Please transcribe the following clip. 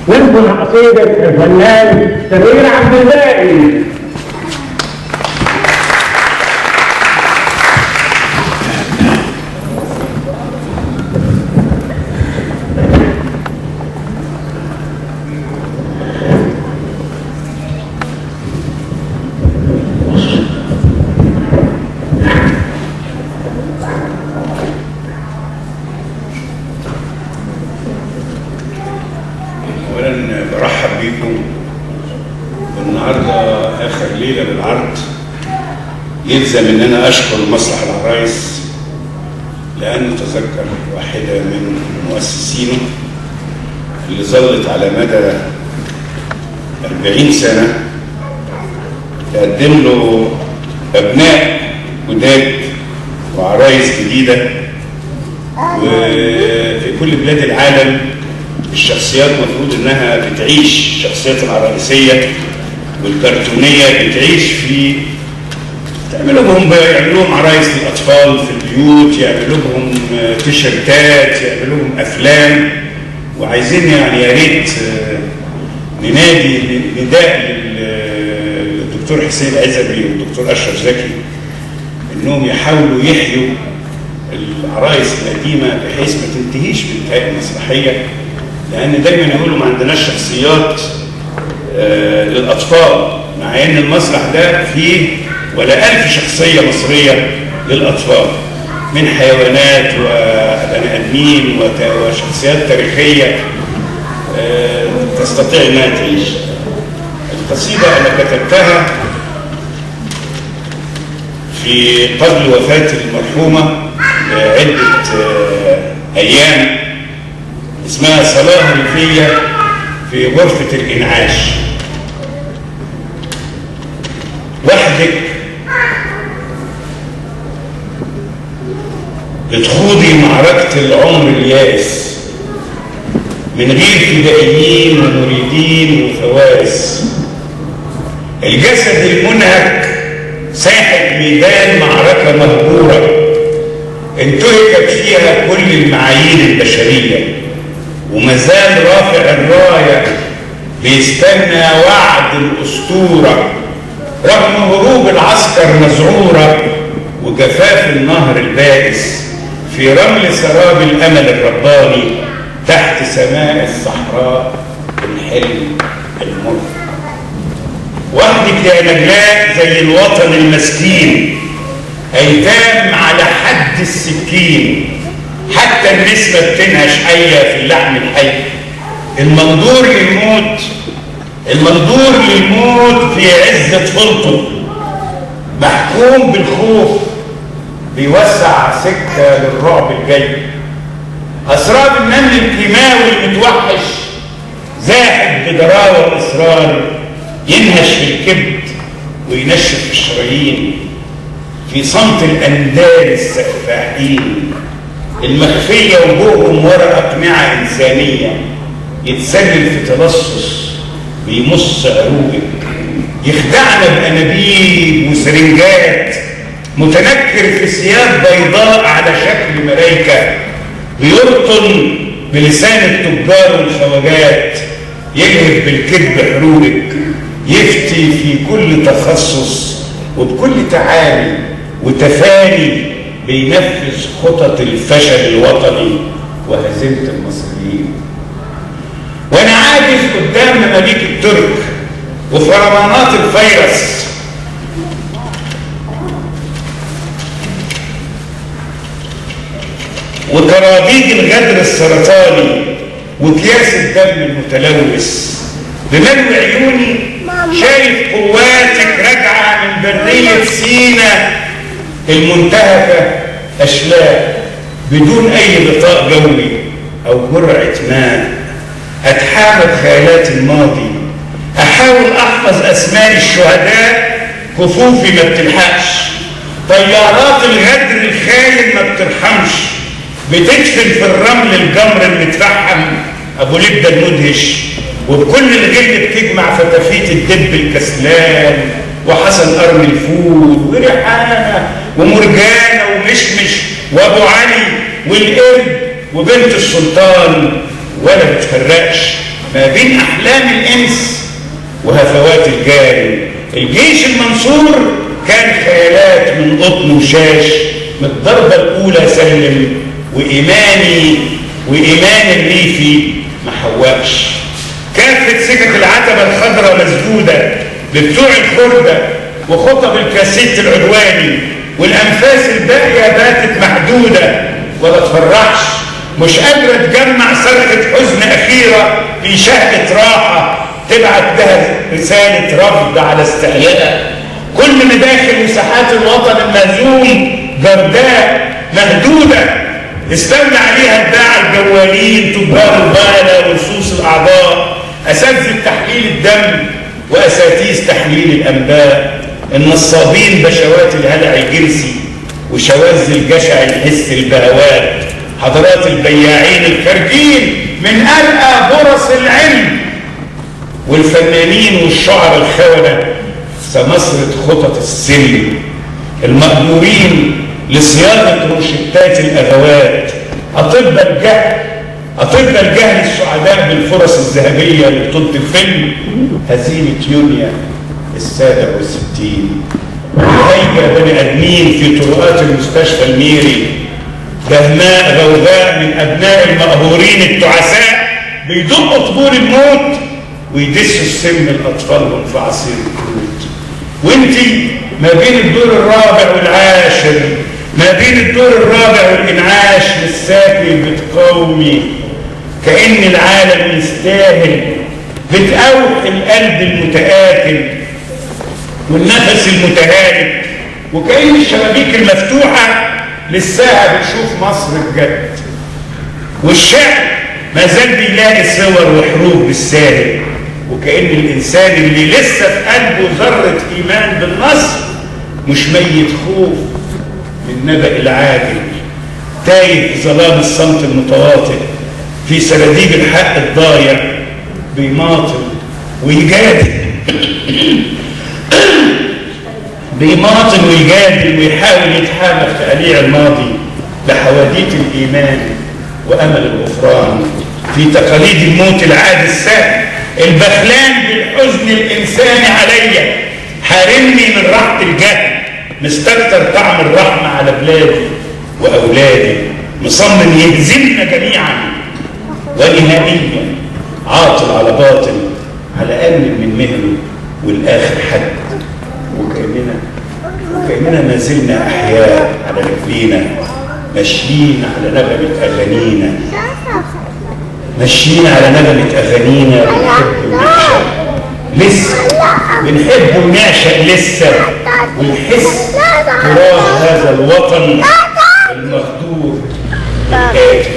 ننقل قصيدة الفنان سمير عبد الباقي. برحب بيكم والنهارده اخر ليله بالعرض. يلزم ان انا اشكر مسرح العرايس لانه تذكر واحده من مؤسسينه اللي ظلت على مدى 40 سنه تقدم له ابناء جداد وعرايس جديده، وفي كل بلاد العالم الشخصيات مفروض انها بتعيش، الشخصيات العرايسيه والكرتونيه بتعيش في، يعملوا لهم عرايس للاطفال في البيوت، يعملوا لهم تيشيرتات، يعملوا لهم افلام. وعايزين يعني يا ريت ننادي نداء للدكتور حسين عزبي والدكتور اشرف زكي انهم يحاولوا يحيوا العرايس القديمه بحيث ما تنتهيش بالانتهاء المسرحيه، لأن دايما يقولوا ما عندناش شخصيات للأطفال، مع إن المسرح ده فيه ولا 1000 شخصية مصرية للأطفال من حيوانات وبني آدمين وشخصيات تاريخية تستطيع إنها تعيش. القصيدة أنا كتبتها في قبل وفاة المرحومة بعدة أيام، اسمها صلاة ريفية في غرفة الإنعاش. وحدك بتخوضي معركة العمر اليائس من غير فدائيين ومريدين وفوارس. الجسد المنهك ساحة ميدان معركة مهجورة انتهكت فيها كل المعايير البشرية، ومازال رافع الراية بيستنى وعد الأسطورة رغم هروب العسكر مذعورة وجفاف النهر البائس في رمل سراب الأمل الرباني تحت سماء الصحراء الحلم المر. وحدك يا نجلاء زي الوطن المسكين، أيتام على حد السكين، حتى النسمة بتنهش حية في اللحم الحي. المنظور للموت في عز طفولته، محكوم بالخوف بيوسع سكة للرعب الجاي. أسراب النمل الكيماوي المتوحش زاحف بدراوة وإصرار، ينهش في الكبد وينشف في الشرايين في صمت الأندال السفاحين المخفية وجوههم ورا أقنعة إنسانية. يتسلل في تلصص بيمص عروقك، يخدعنا بأنابيب وسرنجات، متنكر في ثياب بيضاء على شكل ملايكة، بيرطن بلسان التجار والخواجات، يلهب بالكذب حروبك، يفتي في كل تخصص وبكل تعالي وتفاني، بينفذ خطط الفشل الوطني وهزيمة المصريين. وانا عاجز قدام مماليك الترك وفرمانات الفيروس، وكرابيج الغدر السرطاني وكياس الدم المتلوث. بملو عيوني شايف قواتك راجعه من بريه سيناء المنتهكه اشلاء بدون اي غطاء جوي او جرعه ماء. اتحامل خيالات الماضي، احاول احفظ اسماء الشهداء، كفوفي ما بتلحقش. طيارات الغدر الخاين ما بترحمش، بتدفن في الرمل الجمر المتفحم ابو لبده المدهش، وبكل الغل بتجمع فتافيت الدب الكسلان وحسن قرن الفول وريحانه ومرجانه ومشمش وابو علي والقرد وبنت السلطان، ولا بتفرقش ما بين أحلام الإنس وهفوات الجاري. الجيش المنصور كان خيالات من قطن وشاش، من الضربة الأولى سلم، وإيمان الريفي ما حوقش. كافة سكك العتبة الخضراء مسدودة ببتوع الخردة وخطب الكاسيت العدواني، والأنفاس الباقية باتت محدودة ولا تفرحش، مش قادرة تجمع صرخة حزن أخيرة في شهقة راحة تبعت بها رسالة رفض على استحياء. كل مداخل مساحات الوطن المهزوم جرداء مهدودة استولى عليها اتباع الجوالين، تجار الغالة ولصوص الأعضاء، أساتذة تحليل الدم وأساتيذ تحليل الأنباء، النصابين بشوات الهلع الجنسي وشواذ الجشع الحس البهوات، حضرات البياعين الخارجين من أرقى برص العلم، والفنانين والشعر الخونة سمسرة خطط السلم، المأمورين لصياغة روشتات الأغوات، أطباء الجهل السعداء بالفرص الذهبية لبطولة الفيلم هزيمة يونيو 67، وهيجة بني آدمين في طرقات المستشفى الميري، بهماء غوغاء من أبناء المقهورين التعساء بيدقوا طبول الموت ويدسوا السم الأطفال في عصير الكروت. وانتي ما بين الدور الرابع والعاشر، ما بين الدور الرابع والإنعاش للساكن بتقاومي كأن العالم يستاهل، بتقوح القلب المتآكل والنفس المتهالك، وكأن الشبابيك المفتوحة لساها بتشوف مصر بجد، والشعب ما زال بيلاقي صور وحروف بالساهل، وكأن الإنسان اللي لسه في قلبه ذرة إيمان بالنصر مش ميت خوف من نبأ العاجل، تايه في ظلام الصمت المتواطئ، في سراديب الحق الضايع بيماطل ويجادل ويحاول يتحامى في تقليع الماضي لحواديت الإيمان وأمل الغفران، في تقاليد الموت العاد السهل البخلان بالحزن الإنساني عليا، حارمني من راحة الجهل، مستكتر طعم الرحمة على بلادي وأولادي، مصمم يهزمنا جميعا ونهائيا، عاطل على باطل، على أمن من مهله والآخر حد، وكأننا ما زلنا أحياء على رجلينا، ماشيين على نغمة أغانينا، بنحب ونعشق لسه ونحس تراث هذا الوطن المخدور الآتي.